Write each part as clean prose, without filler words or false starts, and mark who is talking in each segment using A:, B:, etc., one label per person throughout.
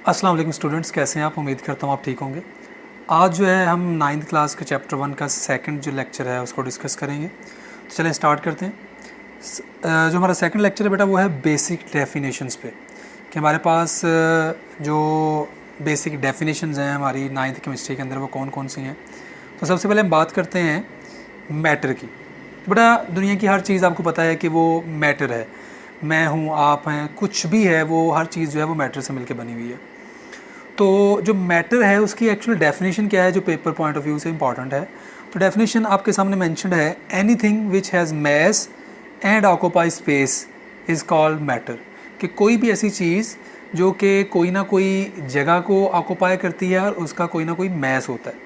A: अस्सलाम वालेकुम स्टूडेंट्स, कैसे हैं आप? उम्मीद करता हूँ आप ठीक होंगे। आज जो है हम 9th क्लास के चैप्टर 1 का सेकंड जो लेक्चर है उसको डिस्कस करेंगे। तो चलें स्टार्ट करते हैं। जो हमारा सेकंड लेक्चर है बेटा वो है बेसिक डेफिनेशंस पे, कि हमारे पास जो बेसिक डेफिनेशंस हैं हमारी 9th केमिस्ट्री के अंदर वो कौन कौन सी हैं। तो सबसे पहले हम बात करते हैं मैटर की। तो बेटा दुनिया की हर चीज़ आपको पता है कि वो मैटर है। मैं हूँ, आप हैं, कुछ भी है, वो हर चीज़ जो है वो मैटर से मिलकर बनी हुई है। तो जो मैटर है उसकी एक्चुअल डेफिनेशन क्या है जो पेपर पॉइंट ऑफ व्यू से इंपॉर्टेंट है। तो डेफिनेशन आपके सामने मेंशन्ड है, anything which has mass and occupy space is called matter. कि कोई भी ऐसी चीज़ जो कि कोई ना कोई जगह को ऑक्यूपाई करती है और उसका कोई ना कोई मैस होता है।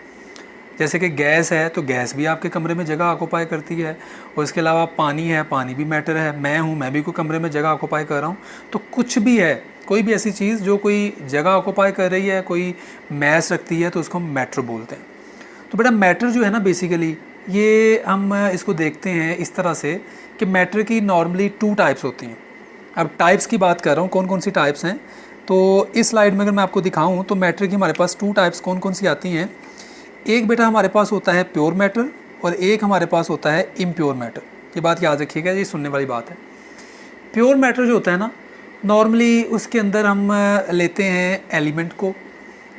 A: जैसे कि गैस है तो गैस भी आपके कमरे में जगह ऑक्यूपाई करती है, और इसके अलावा पानी है, पानी भी मैटर है। मैं हूँ, मैं भी कोई कमरे में जगह ऑक्यूपाई कर रहा हूँ। तो कुछ भी है, कोई भी ऐसी चीज़ जो कोई जगह ऑक्यूपाई कर रही है, कोई मैस रखती है, तो उसको हम मैटर बोलते हैं। तो बेटा मैटर जो है ना, बेसिकली ये हम इसको देखते हैं इस तरह से कि मैटर की नॉर्मली 2 टाइप्स होती हैं। अब टाइप्स की बात कर रहा हूँ, कौन कौन सी टाइप्स हैं। तो इस स्लाइड में अगर मैं आपको दिखाऊँ तो मैटर की हमारे पास 2 टाइप्स कौन कौन सी आती हैं। एक बेटा हमारे पास होता है प्योर मैटर और एक हमारे पास होता है इम्प्योर मैटर। ये बात याद रखिएगा, ये सुनने वाली बात है। प्योर मैटर जो होता है ना, नॉर्मली उसके अंदर हम लेते हैं एलिमेंट को,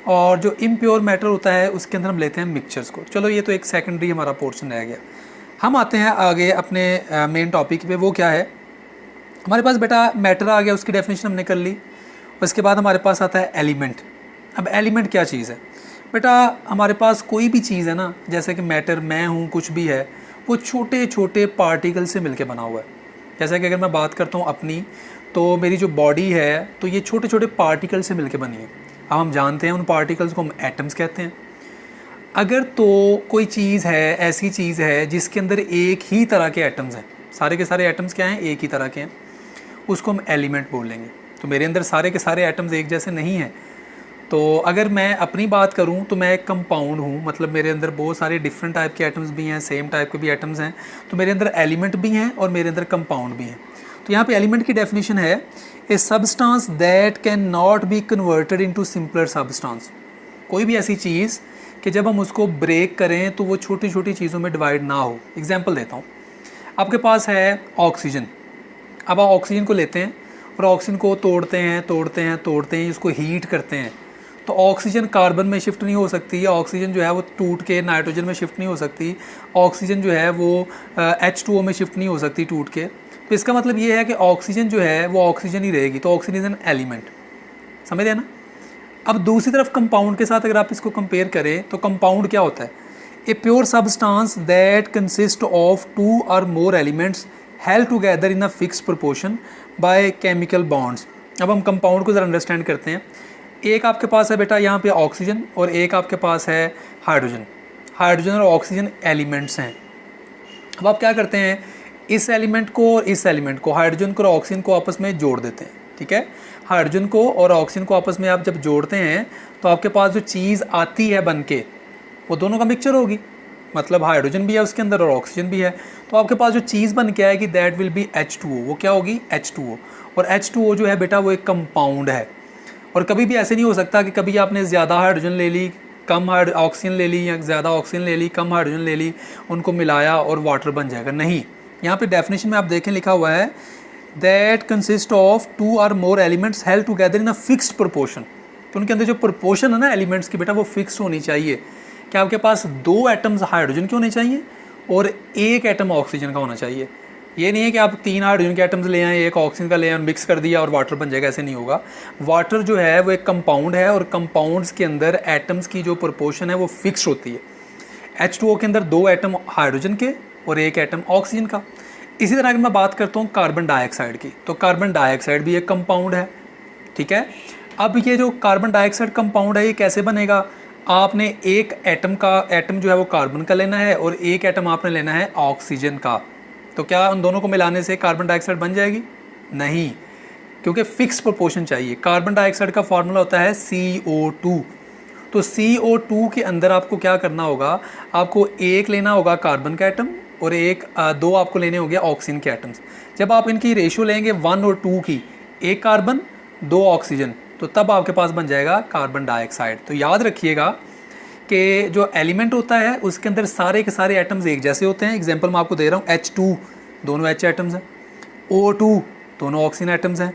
A: और जो इम्प्योर मैटर होता है उसके अंदर हम लेते हैं मिक्सचर्स को। चलो ये तो एक सेकेंडरी हमारा पोर्शन रह गया। हम आते हैं आगे अपने मेन टॉपिक पे। वो क्या है, हमारे पास बेटा मैटर आ गया, उसकी डेफिनेशन हमने कर ली। उसके बाद हमारे पास आता है एलिमेंट। अब एलिमेंट क्या चीज़ है बेटा, हमारे पास कोई भी चीज़ है ना, जैसे कि मैटर, मैं हूँ, कुछ भी है, वो छोटे छोटे पार्टिकल से मिलके बना हुआ है। जैसे कि अगर मैं बात करता हूँ अपनी, तो मेरी जो बॉडी है तो ये छोटे छोटे पार्टिकल से मिलके बनी है। अब हम जानते हैं उन पार्टिकल्स को हम एटम्स कहते हैं। अगर तो कोई चीज़ है, ऐसी चीज़ है जिसके अंदर एक ही तरह के एटम्स हैं, सारे के सारे एटम्स क्या हैं, एक ही तरह के हैं, उसको हम एलिमेंट बोल लेंगे। तो मेरे अंदर सारे के सारे एटम्स एक जैसे नहीं हैं। तो अगर मैं अपनी बात करूं तो मैं एक कंपाउंड हूं, मतलब मेरे अंदर बहुत सारे डिफरेंट टाइप के एटम्स भी हैं, सेम टाइप के भी एटम्स हैं। तो मेरे अंदर एलिमेंट भी हैं और मेरे अंदर कंपाउंड भी हैं। तो यहाँ पे एलिमेंट की डेफिनेशन है, ए substance that can not be converted into simpler substance. कोई भी ऐसी चीज़ कि जब हम उसको ब्रेक करें तो वो छोटी छोटी चीज़ों में डिवाइड ना हो। एग्जाम्पल देता हूँ, आपके पास है ऑक्सीजन। अब आप ऑक्सीजन को लेते हैं और ऑक्सीजन को तोड़ते हैं तोड़ते हैं तोड़ते हैं, इसको हीट करते हैं। तो ऑक्सीजन कार्बन में शिफ्ट नहीं हो सकती, ऑक्सीजन जो है वो टूट के नाइट्रोजन में शिफ्ट नहीं हो सकती, ऑक्सीजन जो है वो H2O में शिफ्ट नहीं हो सकती टूट के। तो इसका मतलब ये है कि ऑक्सीजन जो है वो ऑक्सीजन ही रहेगी। तो ऑक्सीजन इज एन एलिमेंट, समझ रहे हैं ना। अब दूसरी तरफ कंपाउंड के साथ अगर आप इसको कंपेयर करें तो कंपाउंड क्या होता है, a pure substance that consist of 2 और more elements held together in a fixed proportion by chemical bonds. अब हम कंपाउंड को ज़रा अंडरस्टैंड करते हैं। एक आपके पास है बेटा यहाँ पे ऑक्सीजन और एक आपके पास है हाइड्रोजन। हाइड्रोजन और ऑक्सीजन एलिमेंट्स हैं। अब आप क्या करते हैं, इस एलिमेंट को और इस एलिमेंट को, हाइड्रोजन को और ऑक्सीजन को आपस में जोड़ देते हैं। ठीक है, हाइड्रोजन को और ऑक्सीजन को आपस में आप जब जोड़ते हैं तो आपके पास जो चीज़ आती है बन के, वो दोनों का मिक्सचर होगी। मतलब हाइड्रोजन भी है उसके अंदर और ऑक्सीजन भी है। तो आपके पास जो चीज़ बन के आएगी दैट विल बी H2O। वो क्या होगी, H2O। और H2O जो है बेटा वो एक कंपाउंड है। और कभी भी ऐसे नहीं हो सकता कि कभी आपने ज़्यादा हाइड्रोजन ले ली, कम ऑक्सीजन ले ली, या ज़्यादा ऑक्सीजन ले ली, कम हाइड्रोजन ले ली, उनको मिलाया और वाटर बन जाएगा। नहीं, यहाँ पे डेफिनेशन में आप देखें लिखा हुआ है दैट कंसिस्ट ऑफ 2 और more elements held together in a fixed proportion. तो उनके अंदर जो प्रोपोर्शन है ना एलिमेंट्स की बेटा वो फिक्स्ड होनी चाहिए। कि आपके पास 2 एटम्स हाइड्रोजन के होने चाहिए और 1 एटम ऑक्सीजन का होना चाहिए। ये नहीं है कि आप 3 हाइड्रोजन के एटम्स ले आए, 1 ऑक्सीजन का ले आए, मिक्स कर दिया और वाटर बन जाएगा, ऐसे नहीं होगा। वाटर जो है वो एक कंपाउंड है और कंपाउंड्स के अंदर एटम्स की जो प्रोपोर्शन है वो फिक्स होती है। H2O के अंदर 2 एटम हाइड्रोजन के और 1 एटम ऑक्सीजन का। इसी तरह अगर मैं बात करता हूँ कार्बन डाइऑक्साइड की, तो कार्बन डाइऑक्साइड भी एक कंपाउंड है। ठीक है, अब ये जो कार्बन डाइऑक्साइड कंपाउंड है ये कैसे बनेगा, आपने एक एटम जो है वो कार्बन का लेना है और 1 एटम आपने लेना है ऑक्सीजन का। तो क्या उन दोनों को मिलाने से कार्बन डाइऑक्साइड बन जाएगी? नहीं, क्योंकि फिक्स प्रोपोर्शन चाहिए। कार्बन डाइऑक्साइड का फॉर्मूला होता है CO2। तो CO2 के अंदर आपको क्या करना होगा, आपको 1 लेना होगा कार्बन का एटम और 2 आपको लेने होंगे ऑक्सीजन के एटम्स। जब आप इनकी रेशियो लेंगे 1 और 2 की, 1 कार्बन 2 ऑक्सीजन, तो तब आपके पास बन जाएगा कार्बन डाइऑक्साइड। तो याद रखिएगा कि जो एलिमेंट होता है उसके अंदर सारे के सारे एटम्स एक जैसे होते हैं। एग्जांपल मैं आपको दे रहा हूँ, H2 दोनों H एटम्स हैं, O2 दोनों ऑक्सीजन एटम्स हैं,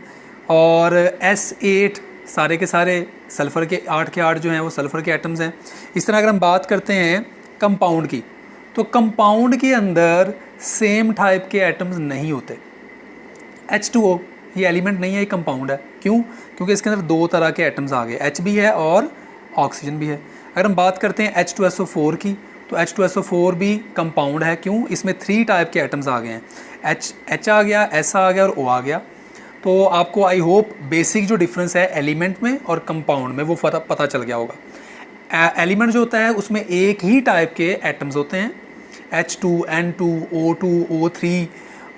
A: और S8 सारे के सारे सल्फ़र के 8 जो हैं वो सल्फ़र के एटम्स हैं। इस तरह अगर हम बात करते हैं कंपाउंड की, तो कंपाउंड के अंदर सेम टाइप के एटम्स नहीं होते। H2O ये एलिमेंट नहीं है, ये कंपाउंड है। क्यों? क्योंकि इसके अंदर दो तरह के एटम्स आ गए, H भी है और ऑक्सीजन भी है। अगर हम बात करते हैं H2SO4 की, तो H2SO4 भी कंपाउंड है। क्यों? इसमें 3 टाइप के एटम्स आ गए हैं, H आ गया, S आ गया और O आ गया। तो आपको आई होप बेसिक जो डिफरेंस है एलिमेंट में और कंपाउंड में वो पता चल गया होगा। एलिमेंट जो होता है उसमें एक ही टाइप के एटम्स होते हैं, H2, N2, O2, O3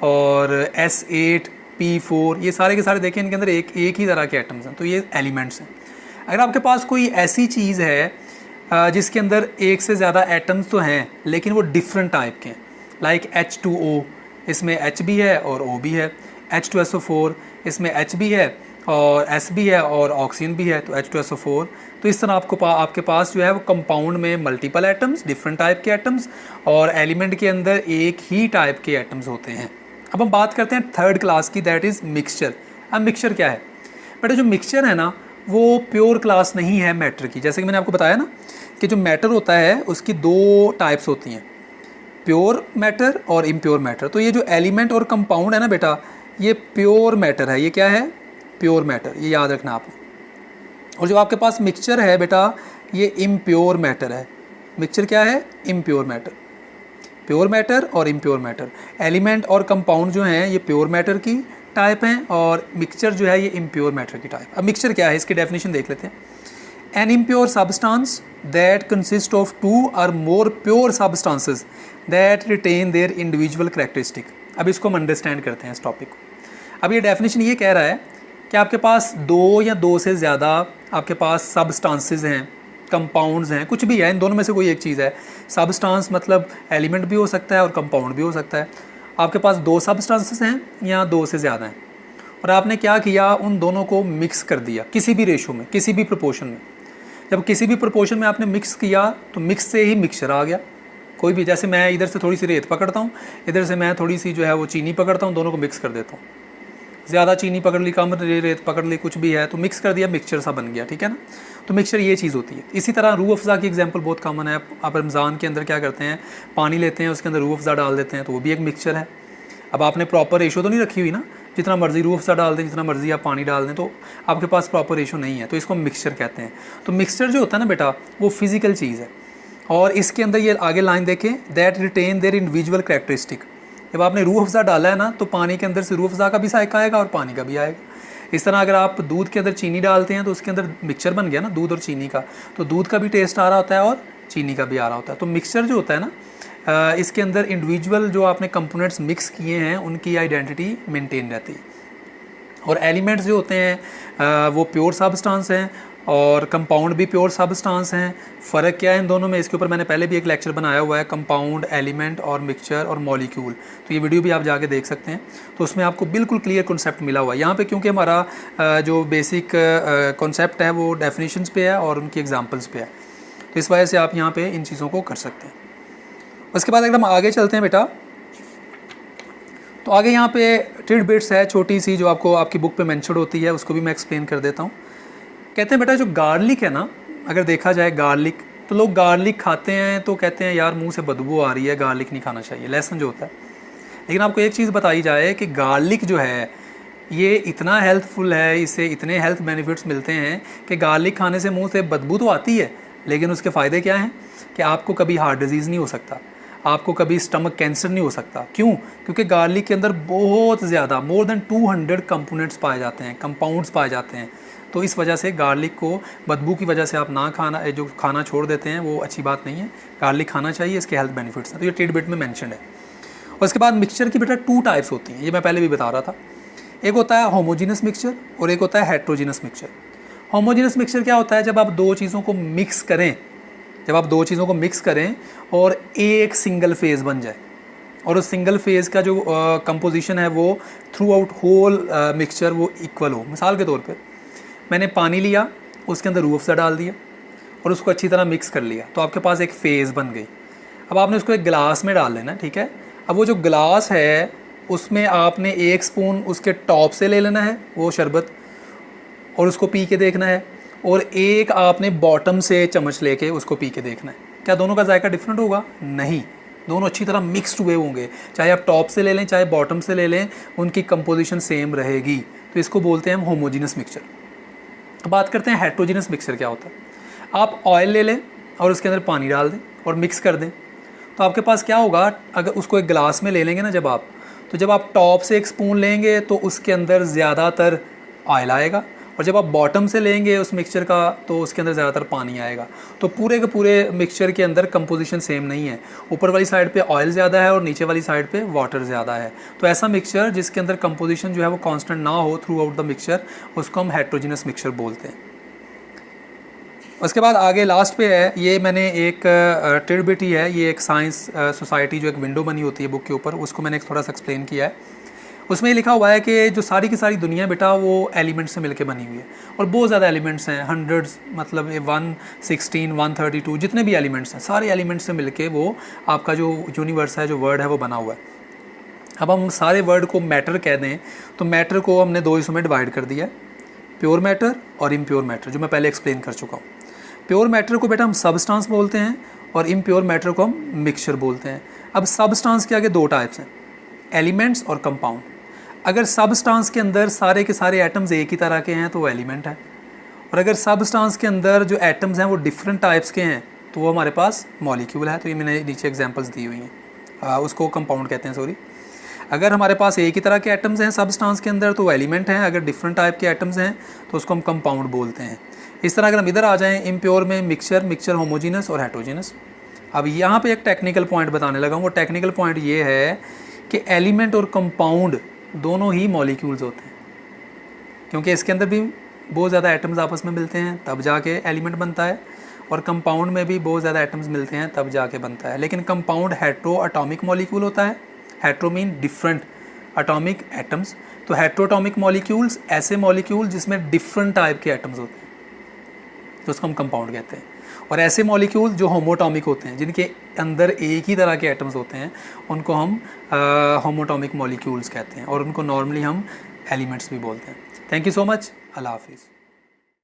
A: और S8, P4, ये सारे के सारे देखें इनके अंदर एक ही तरह के एटम्स हैं, तो ये एलिमेंट्स हैं। अगर आपके पास कोई ऐसी चीज़ है जिसके अंदर एक से ज़्यादा एटम्स तो हैं लेकिन वो डिफरेंट टाइप के हैं, लाइक H2O, इसमें H भी है और O भी है, H2SO4 इसमें H भी है और S भी है और ऑक्सीजन भी है, तो H2SO4। तो इस तरह आपके पास जो है वो कंपाउंड में मल्टीपल एटम्स, डिफरेंट टाइप के एटम्स, और एलिमेंट के अंदर एक ही टाइप के एटम्स होते हैं। अब हम बात करते हैं थर्ड क्लास की, दैट इज़ मिक्सचर। अब मिक्सचर क्या है बेटा? जो मिक्सचर है ना वो प्योर क्लास नहीं है मैटर की। जैसे कि मैंने आपको बताया ना कि जो मैटर होता है उसकी 2 टाइप्स होती हैं, प्योर मैटर और इम्प्योर मैटर। तो ये जो एलिमेंट और कंपाउंड है ना बेटा, ये प्योर मैटर है। ये क्या है? प्योर मैटर, ये याद रखना आपने। और जो आपके पास मिक्सचर है बेटा, ये इम्प्योर मैटर है। मिक्सचर क्या है? Impure matter. प्योर मैटर और इम्प्योर मैटर, एलिमेंट और कंपाउंड जो हैं ये प्योर मैटर की टाइप हैं और मिक्सचर जो है ये इम्प्योर मैटर की टाइप। अब मिक्सचर क्या है इसकी डेफिनेशन देख लेते हैं। An impure substance that consist of 2 और more pure substances that retain their individual characteristic. अब इसको हम अंडरस्टैंड करते हैं इस टॉपिक को। अब ये डेफिनेशन ये कह रहा है कि आपके पास 2 या 2 से ज़्यादा आपके पास सब्सटेंसेस हैं, कंपाउंड्स हैं, कुछ भी है, इन दोनों में से कोई एक चीज़ है। सब्सटेंस मतलब एलिमेंट भी हो सकता है और कंपाउंड भी हो सकता है। आपके पास 2 सब्सटेंसेस हैं या 2 से ज़्यादा हैं, और आपने क्या किया, उन दोनों को मिक्स कर दिया किसी भी रेशो में, किसी भी प्रोपोर्शन में। जब किसी भी प्रोपोर्शन में आपने मिक्स किया तो मिक्स से ही मिक्सचर आ गया। कोई भी, जैसे मैं इधर से थोड़ी सी रेत पकड़ता हूँ, इधर से मैं थोड़ी सी जो है वो चीनी पकड़ता हूँ, दोनों को मिक्स कर देता हूँ। ज़्यादा चीनी पकड़ ली, कम रेत पकड़ ली, कुछ भी है तो मिक्स कर दिया, मिक्सचर सा बन गया, ठीक है ना। तो मिक्सचर ये चीज़ होती है। इसी तरह रूह अफ़ज़ा की एग्जांपल बहुत कॉमन है। आप रमज़ान के अंदर क्या करते हैं, पानी लेते हैं, उसके अंदर रूह अफ़ज़ा डाल देते हैं, तो वो भी एक मिक्सचर है। अब आपने प्रॉपर रेशो तो नहीं रखी हुई ना, जितना मर्ज़ी रूह अफ़ज़ा डाल दें, जितना मर्ज़ी आप पानी डाल दें, तो आपके पास प्रॉपर रेशो नहीं है, तो इसको मिक्सचर कहते हैं। तो मिक्सचर जो होता है ना बेटा, वो फिज़िकल चीज़ है। और इसके अंदर ये आगे लाइन देखें, that retain their individual characteristic. जब आपने रूह अफ़ज़ा डाला है ना, तो पानी के अंदर से रूह अफ़ज़ा का भी साइक आएगा और पानी का भी आएगा। इस तरह अगर आप दूध के अंदर चीनी डालते हैं तो उसके अंदर मिक्सचर बन गया ना, दूध और चीनी का, तो दूध का भी टेस्ट आ रहा होता है और चीनी का भी आ रहा होता है। तो मिक्सचर जो होता है ना, इसके अंदर इंडिविजुअल जो आपने कंपोनेंट्स मिक्स किए हैं उनकी आइडेंटिटी मेंटेन रहती है। और एलिमेंट्स जो होते हैं वो प्योर सब्सटेंस हैं और कंपाउंड भी प्योर सब्सटेंस हैं। फ़र्क क्या है इन दोनों में, इसके ऊपर मैंने पहले भी एक लेक्चर बनाया हुआ है, कंपाउंड, एलिमेंट और मिक्सचर और मॉलिक्यूल। तो ये वीडियो भी आप जाके देख सकते हैं, तो उसमें आपको बिल्कुल क्लियर कॉन्सेप्ट मिला हुआ है। यहाँ पे क्योंकि हमारा जो बेसिक कॉन्सेप्ट है वो डेफिनेशंस पे है और उनकी एग्जांपल्स पे है, तो इस वजह से आप यहाँ पे इन चीज़ों को कर सकते हैं। उसके बाद अगर हम आगे चलते हैं बेटा, तो आगे यहाँ पे टिडबिट्स है छोटी सी, जो आपको आपकी बुक पे मेंशन होती है, उसको भी मैं एक्सप्लेन कर देता हूँ। कहते हैं बेटा जो गार्लिक है ना, अगर देखा जाए गार्लिक, तो लोग गार्लिक खाते हैं तो कहते हैं यार मुंह से बदबू आ रही है, गार्लिक नहीं खाना चाहिए, लेसन जो होता है। लेकिन आपको एक चीज़ बताई जाए कि गार्लिक जो है ये इतना हेल्थफुल है, इससे इतने हेल्थ बेनिफिट्स मिलते हैं कि गार्लिक खाने से मुंह से बदबू तो आती है, लेकिन उसके फ़ायदे क्या हैं कि आपको कभी हार्ट डिजीज़ नहीं हो सकता, आपको कभी स्टमक कैंसर नहीं हो सकता। क्यों? क्योंकि गार्लिक के अंदर बहुत ज़्यादा, मोर देन 200 कंपोनेंट्स पाए जाते हैं, कंपाउंड्स पाए जाते हैं। तो इस वजह से गार्लिक को बदबू की वजह से आप ना खाना, जो खाना छोड़ देते हैं वो अच्छी बात नहीं है। गार्लिक खाना चाहिए, इसके हेल्थ बेनिफिट्स हैं, तो ये टिडबिट में मेंशन है। और उसके बाद मिक्सचर की बेटा 2 टाइप्स होती हैं, ये मैं पहले भी बता रहा था। एक होता है होमोजीनस मिक्सचर और एक होता है हेट्रोजीनस मिक्सचर। होमोजीनस मिक्सचर क्या होता है? जब आप 2 चीज़ों को मिक्स करें, जब आप 2 चीज़ों को मिक्स करें और एक सिंगल फेज़ बन जाए, और उस सिंगल फेज़ का जो कंपोजिशन है वो थ्रू आउट होल मिक्सचर वो इक्वल हो। मिसाल के तौर पे मैंने पानी लिया, उसके अंदर रूह अफ़ज़ा डाल दिया और उसको अच्छी तरह मिक्स कर लिया, तो आपके पास एक फ़ेज़ बन गई। अब आपने उसको एक गिलास में डाल लेना, ठीक है। अब वो जो गिलास है उसमें आपने 1 स्पून उसके टॉप से ले लेना है वो शरबत और उसको पी के देखना है, और एक आपने बॉटम से चम्मच लेके उसको पी के देखना है। क्या दोनों का जायका डिफरेंट होगा? नहीं, दोनों अच्छी तरह मिक्सड हुए होंगे। चाहे आप टॉप से ले लें चाहे बॉटम से ले लें, उनकी कंपोजिशन सेम रहेगी। तो इसको बोलते हैं हम होमोजीनस मिक्सचर। अब बात करते हैं हेट्रोजीनस मिक्सचर क्या होता है। आप ऑयल ले लें और उसके अंदर पानी डाल दें और मिक्स कर दें, तो आपके पास क्या होगा, अगर उसको एक गिलास में ले लेंगे ना जब आप टॉप से 1 स्पून लेंगे तो उसके अंदर ज़्यादातर ऑयल आएगा, और जब आप बॉटम से लेंगे उस मिक्सचर का तो उसके अंदर ज़्यादातर पानी आएगा। तो पूरे के पूरे मिक्सचर के अंदर कंपोजिशन सेम नहीं है, ऊपर वाली साइड पे ऑयल ज़्यादा है और नीचे वाली साइड पे वाटर ज़्यादा है। तो ऐसा मिक्सचर जिसके अंदर कंपोजिशन जो है वो कांस्टेंट ना हो थ्रू आउट द मिक्सचर, उसको हम हेट्रोजीनस मिक्सचर बोलते हैं। उसके बाद आगे लास्ट पे है, ये मैंने एक टिडबिट ही है, ये एक साइंस सोसाइटी जो एक विंडो बनी होती है बुक के ऊपर, उसको मैंने थोड़ा सा एक्सप्लेन किया है। उसमें ये लिखा हुआ है कि जो सारी की सारी दुनिया बेटा वो एलिमेंट्स से मिलके बनी हुई है, और बहुत ज़्यादा एलिमेंट्स हैं, हंड्रेड्स, मतलब 116, 132 जितने भी एलिमेंट्स हैं, सारे एलिमेंट्स से मिलके वो आपका जो यूनिवर्स है, जो वर्ड है वो बना हुआ है। अब हम सारे वर्ड को मैटर कह दें तो मैटर को हमने 2 हिस्सों में डिवाइड कर दिया है, प्योर मैटर और इम्प्योर मैटर, जो मैं पहले एक्सप्लेन कर चुका हूँ। प्योर मैटर को बेटा हम सबस्टांस बोलते हैं और इम्प्योर मैटर को हम मिक्सचर बोलते हैं। अब सबस्टांस के आगे 2 टाइप्स हैं, एलिमेंट्स और कंपाउंड। अगर सबस्टांस के अंदर सारे के सारे एटम्स एक ही तरह के हैं तो वो एलिमेंट है, और अगर सबस्टांस के अंदर जो एटम्स हैं वो डिफरेंट टाइप्स के हैं तो वो हमारे पास मॉलिक्यूल है। तो ये मैंने नीचे एग्जांपल्स दी हुई हैं, उसको कंपाउंड कहते हैं, सॉरी। अगर हमारे पास एक ही तरह के एटम्स हैं सबस्टांस के अंदर तो वो एलिमेंट हैं, अगर डिफरेंट टाइप के एटम्स हैं तो उसको हम कंपाउंड बोलते हैं। इस तरह अगर हम इधर आ जाएँ इम्प्योर में, मिक्सचर होमोजीनस और हेट्रोजीनस। अब यहाँ पे एक टेक्निकल पॉइंट बताने लगा हूँ। वो टेक्निकल पॉइंट ये है कि एलिमेंट और कंपाउंड दोनों ही मॉलिक्यूल्स होते हैं, क्योंकि इसके अंदर भी बहुत ज़्यादा एटम्स आपस में मिलते हैं तब जाके एलिमेंट बनता है, और कंपाउंड में भी बहुत ज़्यादा एटम्स मिलते हैं तब जाके बनता है। लेकिन कंपाउंड हेट्रो एटॉमिक मॉलिक्यूल होता है, hetero mean different atomic atoms. तो हेट्रो एटॉमिक मॉलिक्यूल्स ऐसे मॉलिक्यूल जिसमें डिफरेंट टाइप के एटम्स होते हैं, तो उसको हम कंपाउंड कहते हैं। और ऐसे मॉलिक्यूल जो होमोटॉमिक होते हैं, जिनके अंदर एक ही तरह के एटम्स होते हैं, उनको हम होमोटॉमिक मॉलिक्यूल्स कहते हैं, और उनको नॉर्मली हम एलिमेंट्स भी बोलते हैं। थैंक यू सो मच, अल्लाह हाफिज़।